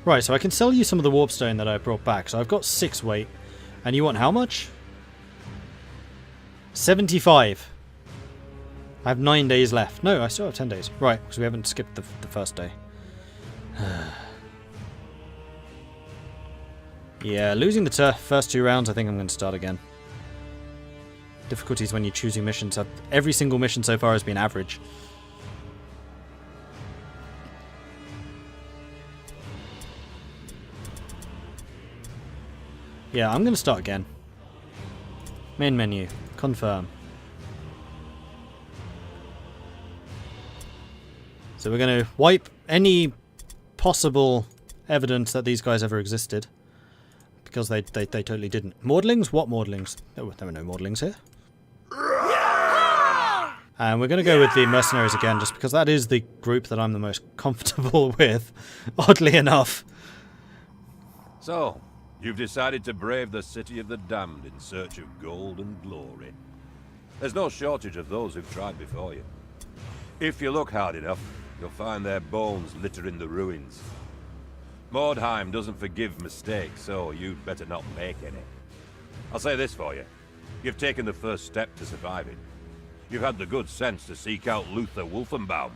Right, so I can sell you some of the warpstone that I brought back. So I've got 6 weight. And you want how much? 75. I have 9 days left. No, I still have 10 days. Right, because we haven't skipped the first day. Yeah, losing the first 2 rounds, I think I'm going to start again. Difficulties when you're choosing missions. Every single mission so far has been average. Yeah, I'm going to start again. Main menu. Confirm. So we're going to wipe any possible evidence that these guys ever existed. Because they totally didn't. Maudlings? What Maudlings? There were no Maudlings here. And we're going to go with the Mercenaries again, just because that is the group that I'm the most comfortable with, oddly enough. So, you've decided to brave the city of the damned in search of gold and glory. There's no shortage of those who've tried before you. If you look hard enough, you'll find their bones littering the ruins. Mordheim doesn't forgive mistakes, so you'd better not make any. I'll say this for you. You've taken the first step to surviving. You've had the good sense to seek out Luther Wolfenbaum.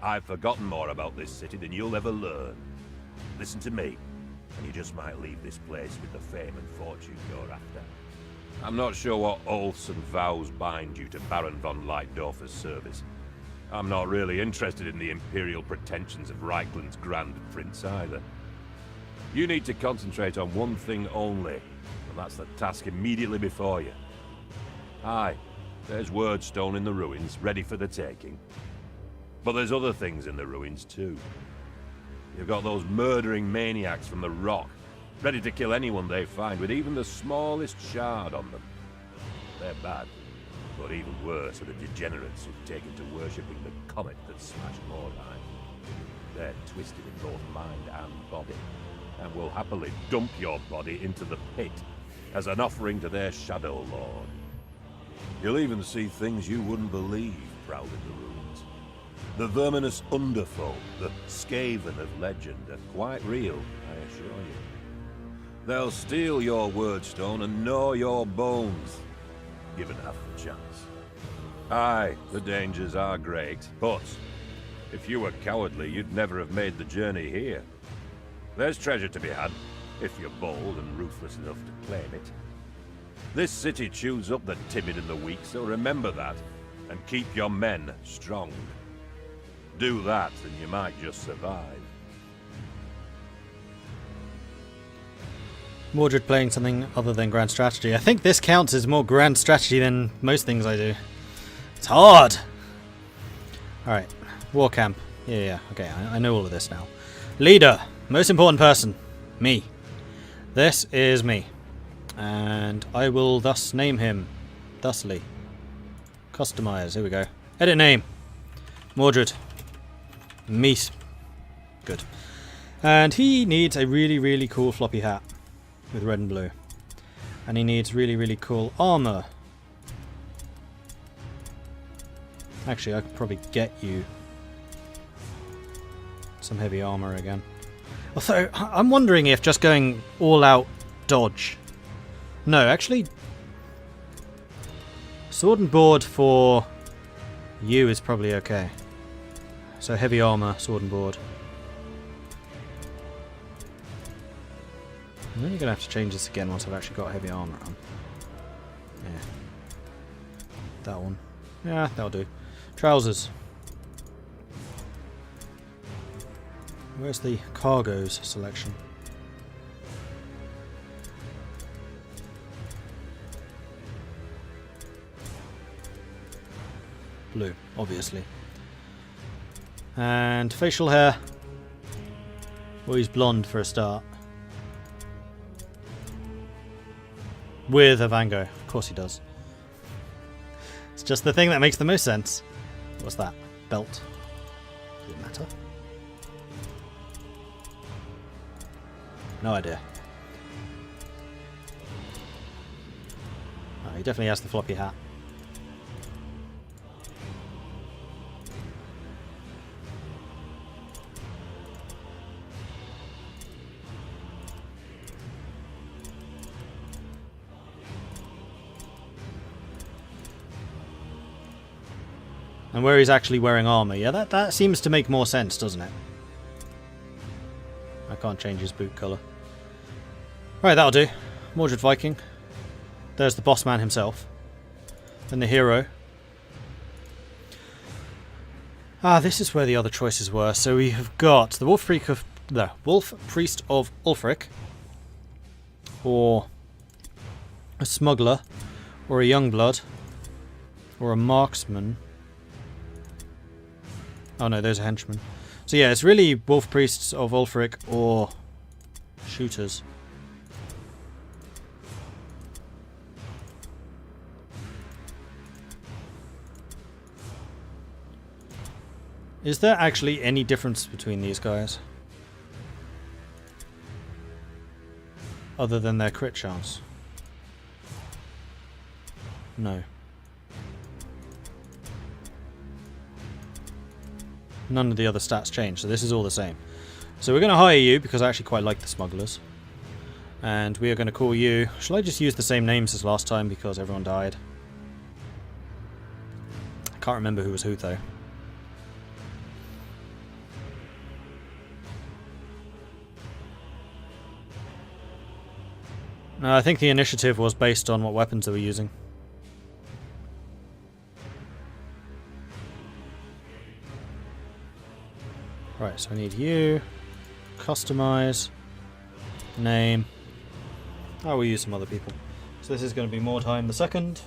I've forgotten more about this city than you'll ever learn. Listen to me, and you just might leave this place with the fame and fortune you're after. I'm not sure what oaths and vows bind you to Baron von Leitdorfer's service. I'm not really interested in the imperial pretensions of Reichland's Grand Prince either. You need to concentrate on one thing only, and that's the task immediately before you. Aye, there's Wyrdstone in the ruins, ready for the taking. But there's other things in the ruins too. You've got those murdering maniacs from the Rock, ready to kill anyone they find with even the smallest shard on them. They're bad, but even worse are the degenerates who've taken to worshipping the comet that smashed Mordheim. They're twisted in both mind and body, and will happily dump your body into the pit as an offering to their Shadow Lord. You'll even see things you wouldn't believe prowling the ruins. The verminous underfolk, the Skaven of legend, are quite real, I assure you. They'll steal your Wyrdstone and gnaw your bones, given half the chance. Aye, the dangers are great, but if you were cowardly, you'd never have made the journey here. There's treasure to be had, if you're bold and ruthless enough to claim it. This city chews up the timid and the weak, so remember that, and keep your men strong. Do that, and you might just survive. Mordred playing something other than grand strategy. I think this counts as more grand strategy than most things I do. It's hard! Alright, war camp. Yeah, okay, I know all of this now. Leader, most important person, me. This is me. And I will thus name him thusly. Customize, here we go. Edit name. Mordred. Meat. Good. And he needs a really, really cool floppy hat with red and blue. And he needs really, really cool armor. Actually, I could probably get you some heavy armor again. Although, I'm wondering if just going all out dodge. No, actually, sword and board for you is probably okay. So heavy armor, sword and board. I'm only going to have to change this again once I've actually got heavy armor on. Yeah. That one. Yeah, that'll do. Trousers. Where's the cargoes selection? Blue, obviously. And facial hair. Well, he's blonde for a start. With a Vango. Of course he does. It's just the thing that makes the most sense. What's that? Belt. Does it matter? No idea. Oh, he definitely has the floppy hat. And where he's actually wearing armor. Yeah, that seems to make more sense, doesn't it? I can't change his boot colour. Right, that'll do. Mordred Viking. There's the boss man himself. Then the hero. Ah, this is where the other choices were. So we have got the Wolf Priest of Ulfric, or a smuggler, or a youngblood, or a marksman. Oh no, those are henchmen. So yeah, it's really Wolf Priests of Ulfric or shooters. Is there actually any difference between these guys? Other than their crit chance? No. None of the other stats change, so this is all the same. So we're going to hire you, because I actually quite like the smugglers. And we are going to call you... Shall I just use the same names as last time, because everyone died? I can't remember who was who, though. No, I think the initiative was based on what weapons they were using. Right, so I need you, customize, name. Oh, we'll use some other people. So this is going to be Mordheim the Second.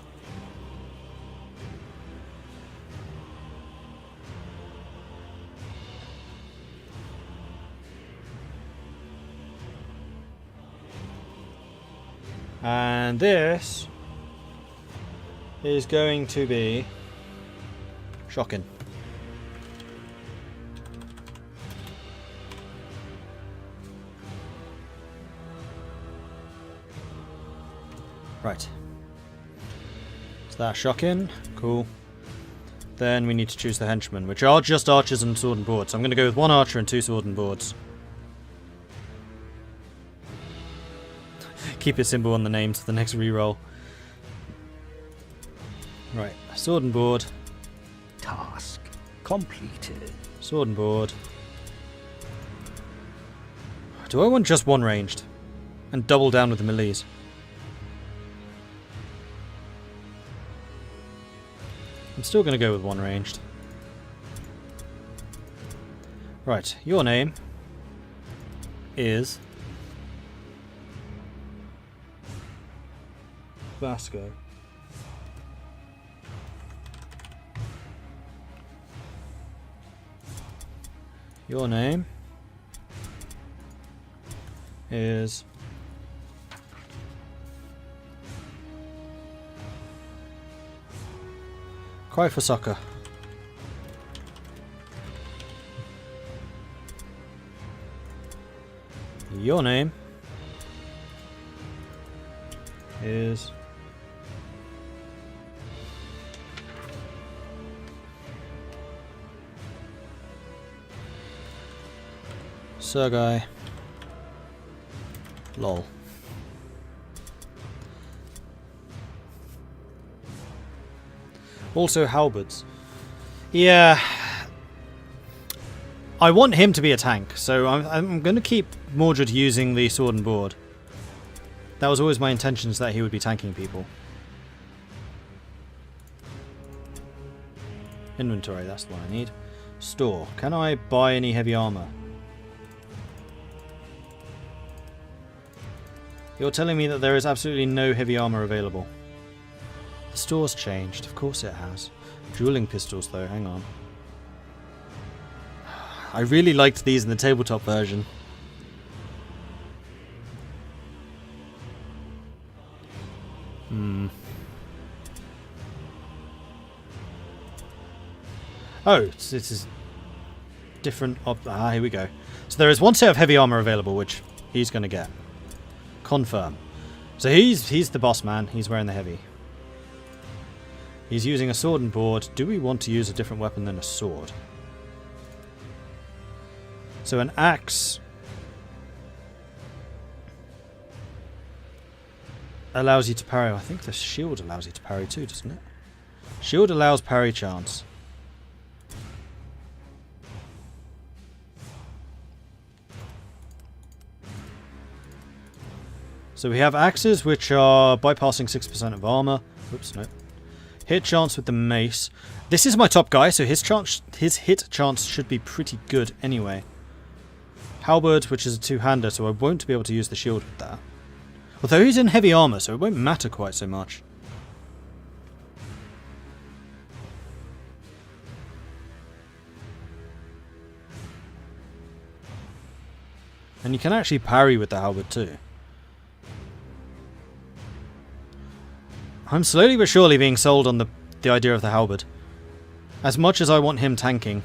And this is going to be shocking. Right. So that's shocking. Cool. Then we need to choose the henchmen, which are just archers and sword and board. So I'm going to go with 1 archer and 2 sword and boards. Keep it simple on the names for the next reroll. Right, sword and board. Task completed. Sword and board. Do I want just 1 ranged? And double down with the melees? I'm still going to go with 1 ranged. Right, your name is Vasco. Your name is Cry for Soccer. Your name is Sergei. Lol. Also halberds. Yeah. I want him to be a tank, so I'm going to keep Mordred using the sword and board. That was always my intentions, that he would be tanking people. Inventory, that's the one I need. Store. Can I buy any heavy armor? You're telling me that there is absolutely no heavy armor available. The store's changed. Of course it has. Dueling pistols, though. Hang on. I really liked these in the tabletop version. Oh, so this is different. Here we go. So there is 1 set of heavy armor available, which he's going to get. Confirm. So he's the boss man. He's wearing the heavy. He's using a sword and board. Do we want to use a different weapon than a sword? So an axe allows you to parry. I think the shield allows you to parry too, doesn't it? Shield allows parry chance. So we have axes, which are bypassing 6% of armor. Oops, no. Hit chance with the mace. This is my top guy, so his hit chance should be pretty good anyway. Halberd, which is a two-hander, so I won't be able to use the shield with that. Although he's in heavy armor, so it won't matter quite so much. And you can actually parry with the halberd too. I'm slowly but surely being sold on the idea of the halberd. As much as I want him tanking,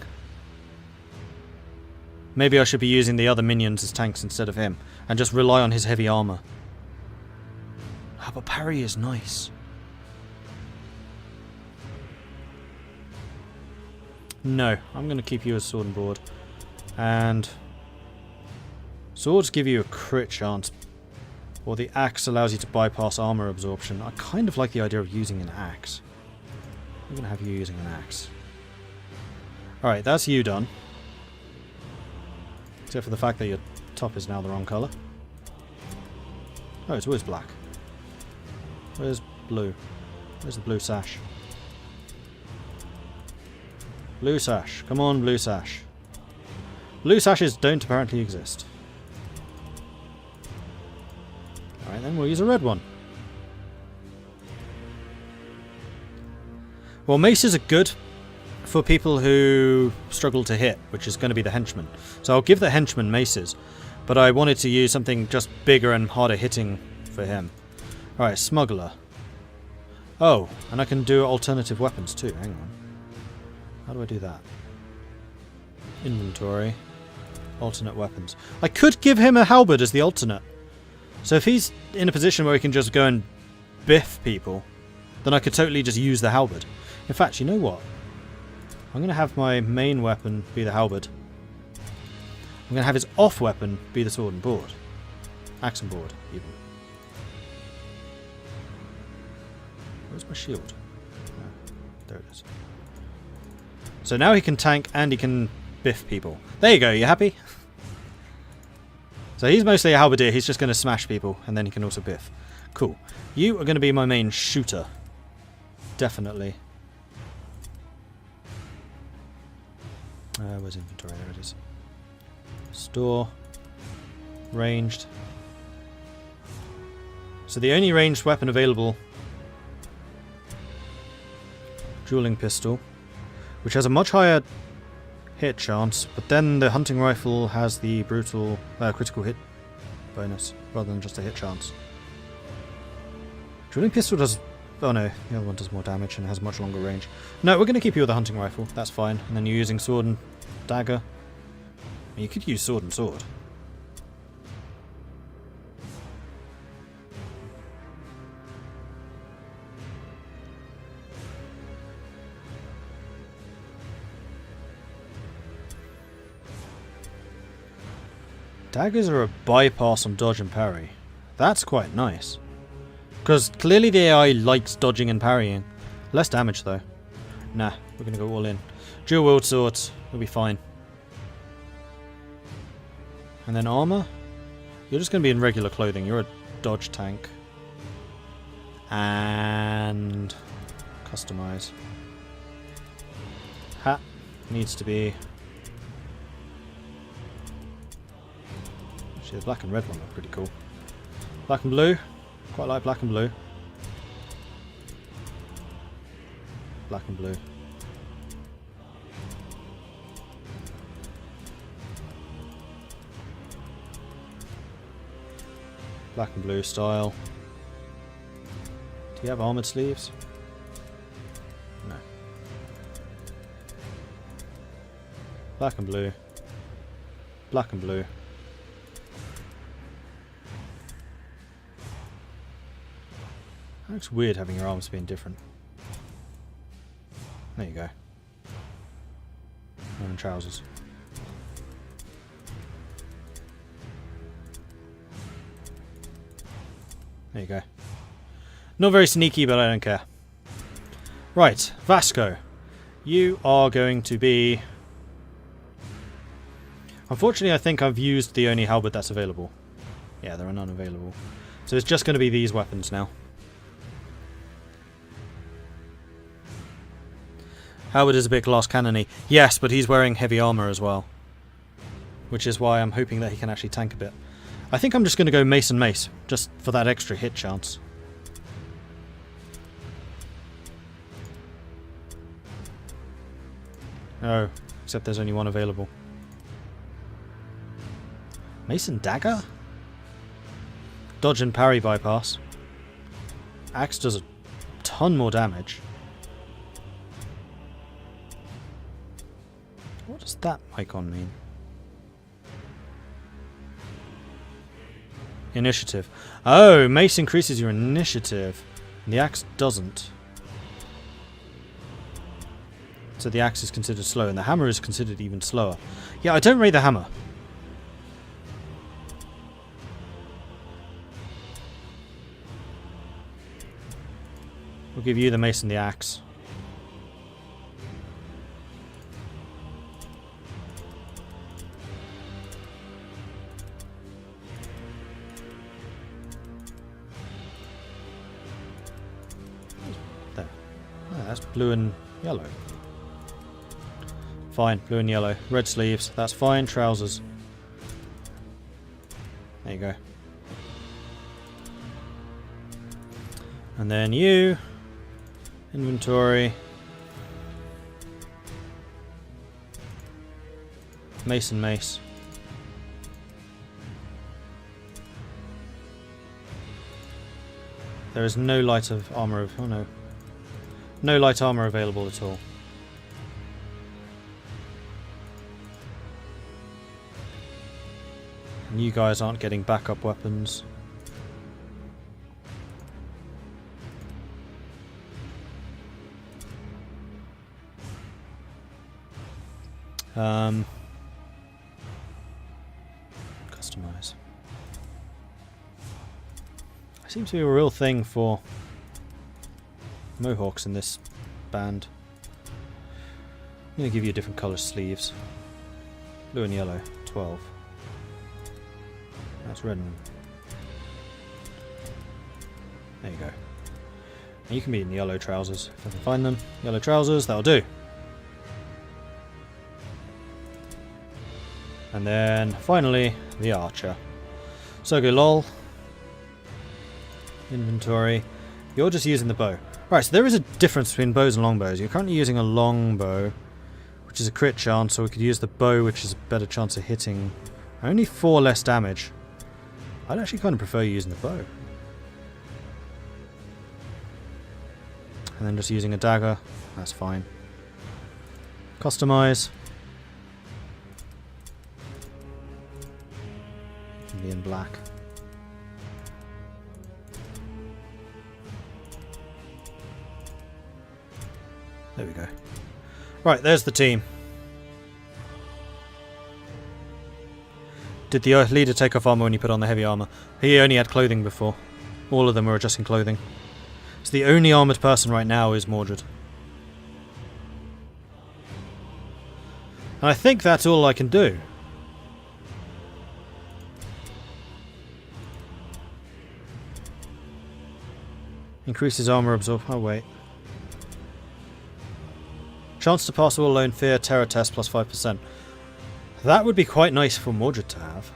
maybe I should be using the other minions as tanks instead of him, and just rely on his heavy armor. Ah, but parry is nice. No, I'm going to keep you as sword and board. And swords give you a crit chance, or the axe allows you to bypass armor absorption. I kind of like the idea of using an axe. I'm going to have you using an axe. Alright, that's you done. Except for the fact that your top is now the wrong colour. Oh, it's always black. Where's blue? Where's the blue sash? Blue sash. Come on, blue sash. Blue sashes don't apparently exist. Alright, then we'll use a red one. Well, maces are good for people who struggle to hit, which is going to be the henchmen. So I'll give the henchmen maces, but I wanted to use something just bigger and harder hitting for him. Alright, smuggler. Oh, and I can do alternative weapons too. Hang on. How do I do that? Inventory. Alternate weapons. I could give him a halberd as the alternate. So if he's in a position where he can just go and biff people, then I could totally just use the halberd. In fact, you know what? I'm going to have my main weapon be the halberd. I'm going to have his off weapon be the sword and board. Axe and board, even. Where's my shield? Oh, there it is. So now he can tank and he can biff people. There you go, you happy? So he's mostly a halberdier, he's just going to smash people, and then he can also biff. Cool. You are going to be my main shooter. Definitely. Where's inventory? There it is. Store. Ranged. So the only ranged weapon available... Dueling pistol. Which has a much higher hit chance, but then the hunting rifle has the brutal critical hit bonus, rather than just a hit chance. Dueling pistol does... Oh no, the other one does more damage and has much longer range. No, we're going to keep you with the hunting rifle, that's fine. And then you're using sword and dagger. You could use sword and sword. Daggers are a bypass on dodge and parry. That's quite nice. Because clearly the AI likes dodging and parrying. Less damage though. Nah, we're going to go all in. Dual wield swords, we'll be fine. And then armor? You're just going to be in regular clothing. You're a dodge tank. And... customize. Hat needs to be... Actually, the black and red one look pretty cool. Black and blue. Quite like black and blue. Black and blue. Black and blue style. Do you have armoured sleeves? No. Black and blue. Black and blue. It looks weird having your arms being different. There you go. And trousers. There you go. Not very sneaky, but I don't care. Right, Vasco. You are going to be... Unfortunately, I think I've used the only halberd that's available. Yeah, there are none available. So it's just going to be these weapons now. Howard is a bit glass cannon-y. Yes, but he's wearing heavy armor as well. Which is why I'm hoping that he can actually tank a bit. I think I'm just going to go mace and mace, just for that extra hit chance. Oh, except there's only one available. Mace and dagger? Dodge and parry bypass. Axe does a ton more damage. What does that icon mean? Initiative. Oh, mace increases your initiative. And the axe doesn't. So the axe is considered slow, and the hammer is considered even slower. Yeah, I don't rate the hammer. We'll give you the mace and the axe. There. Oh, that's blue and yellow. Fine, blue and yellow. Red sleeves, that's fine. Trousers. There you go. And then you. Inventory. Mace and mace. There is no light of armor. Oh no. No light armor available at all. And you guys aren't getting backup weapons. Customize. Seems to be a real thing for mohawks in this band. I'm going to give you different colour sleeves. Blue and yellow, 12. That's red and... There you go. And you can be in yellow trousers if I can find them. Yellow trousers, that'll do. And then, finally, the archer. So go lol. Inventory. You're just using the bow. Right, so there is a difference between bows and longbows. You're currently using a longbow, which is a crit chance, so we could use the bow, which is a better chance of hitting. Only 4 less damage. I'd actually kind of prefer using the bow. And then just using a dagger. That's fine. Customize. In black. There we go. Right, there's the team. Did the leader take off armor when he put on the heavy armor? He only had clothing before. All of them were adjusting clothing. So the only armored person right now is Mordred. And I think that's all I can do. Increases armor absorb. Oh, wait. Chance to pass all alone, fear, terror test plus 5%. That would be quite nice for Mordred to have.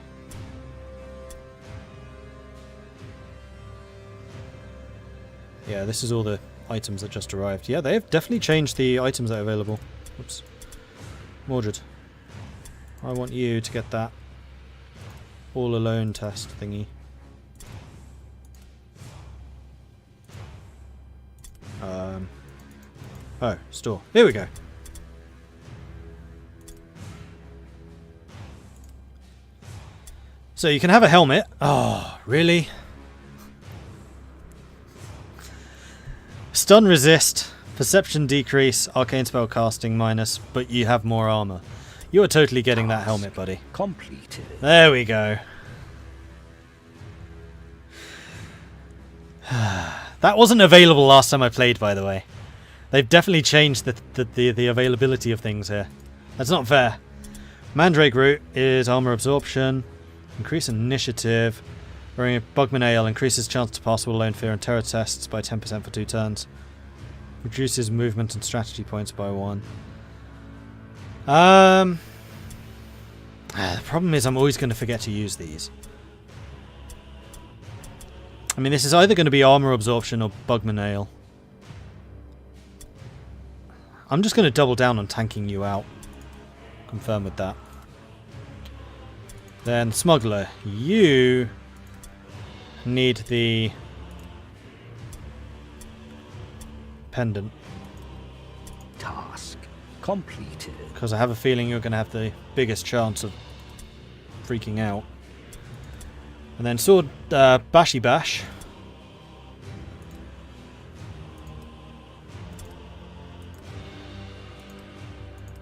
Yeah, this is all the items that just arrived. Yeah, they have definitely changed the items that are available. Oops. Mordred. I want you to get that all alone test thingy. Oh, store. Here we go. So you can have a helmet. Oh, really? Stun resist, perception decrease, arcane spell casting minus, but you have more armor. You are totally getting that helmet, buddy. Completed. There we go. That wasn't available last time I played, by the way. They've definitely changed the availability of things here. That's not fair. Mandrake root is armor absorption, increase initiative, Wearing a Bugman Ale increases chance to pass all alone fear and terror tests by 10% for 2 turns. Reduces movement and strategy points by 1. The problem is I'm always going to forget to use these. I mean, this is either going to be armor absorption or Bugman Ale. I'm just going to double down on tanking you out. Confirm with that. Then Smuggler, you need the pendant. Task completed. Because I have a feeling you're going to have the biggest chance of freaking out. And then Sword Bashy Bash.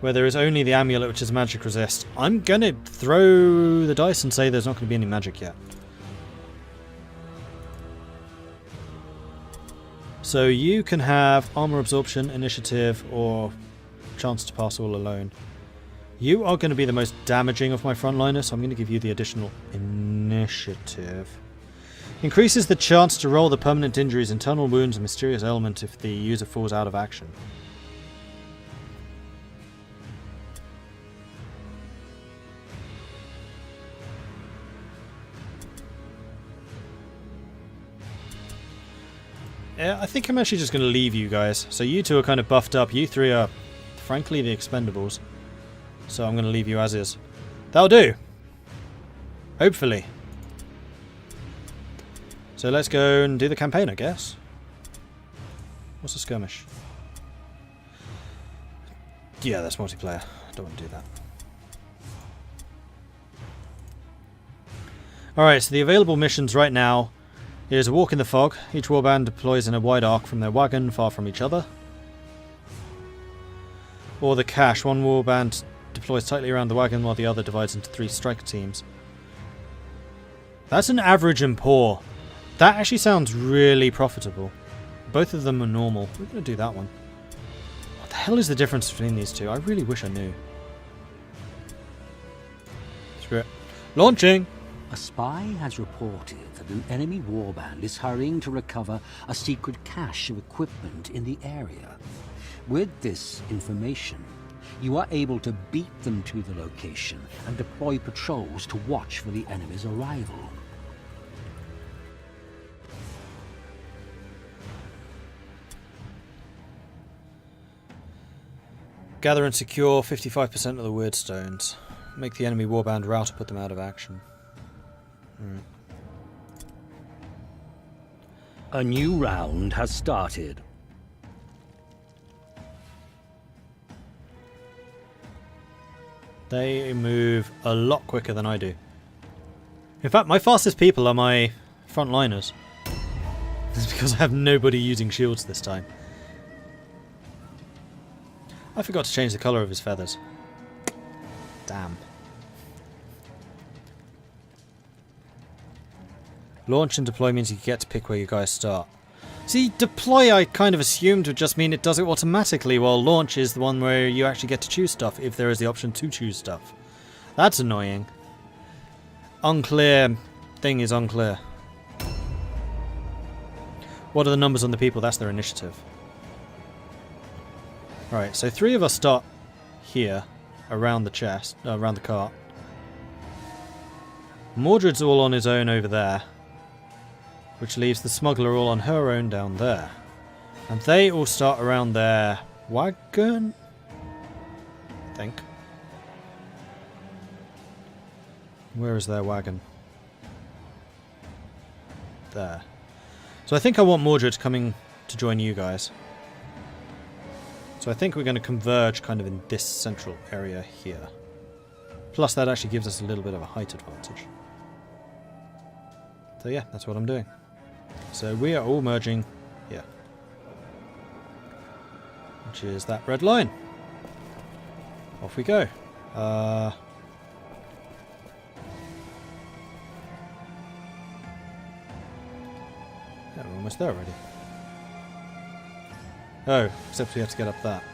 Where there is only the amulet, which is magic resist. I'm going to throw the dice and say there's not going to be any magic yet. So you can have armor absorption, initiative, or chance to pass all alone. You are going to be the most damaging of my frontliners, so I'm going to give you the additional initiative. Increases the chance to roll the permanent injuries, internal wounds, and mysterious ailment if the user falls out of action. Yeah, I think I'm actually just going to leave you guys. So you two are kind of buffed up. You three are, frankly, the expendables. So I'm going to leave you as is. That'll do. Hopefully. So let's go and do the campaign, I guess. What's a skirmish? Yeah, that's multiplayer. I don't want to do that. Alright, so the available missions right now is a walk in the fog. Each warband deploys in a wide arc from their wagon, far from each other. Or the cache. One warband deploys tightly around the wagon while the other divides into 3 striker teams. That's an average and poor. That actually sounds really profitable. Both of them are normal. We're going to do that one. What the hell is the difference between these two? I really wish I knew. Screw it. Launching! A spy has reported that an enemy warband is hurrying to recover a secret cache of equipment in the area. With this information, you are able to beat them to the location and deploy patrols to watch for the enemy's arrival. Gather and secure 55% of the Wyrdstones. Make the enemy warband rout to put them out of action. A new round has started. They move a lot quicker than I do. In fact, my fastest people are my frontliners. It's because I have nobody using shields this time. I forgot to change the colour of his feathers. Damn. Launch and deploy means you get to pick where you guys start. See, deploy I kind of assumed would just mean it does it automatically, while launch is the one where you actually get to choose stuff, if there is the option to choose stuff. That's annoying. Unclear thing is unclear. What are the numbers on the people? That's their initiative. Right, so 3 of us start here, around the chest, around the cart. Mordred's all on his own over there, which leaves the smuggler all on her own down there. And they all start around their wagon, I think. Where is their wagon? There. So I think I want Mordred coming to join you guys. So I think we're going to converge kind of in this central area here. Plus that actually gives us a little bit of a height advantage. So yeah, that's what I'm doing. So we are all merging here. Which is that red line. Off we go. Yeah, we're almost there already. Oh, except we have to get up that.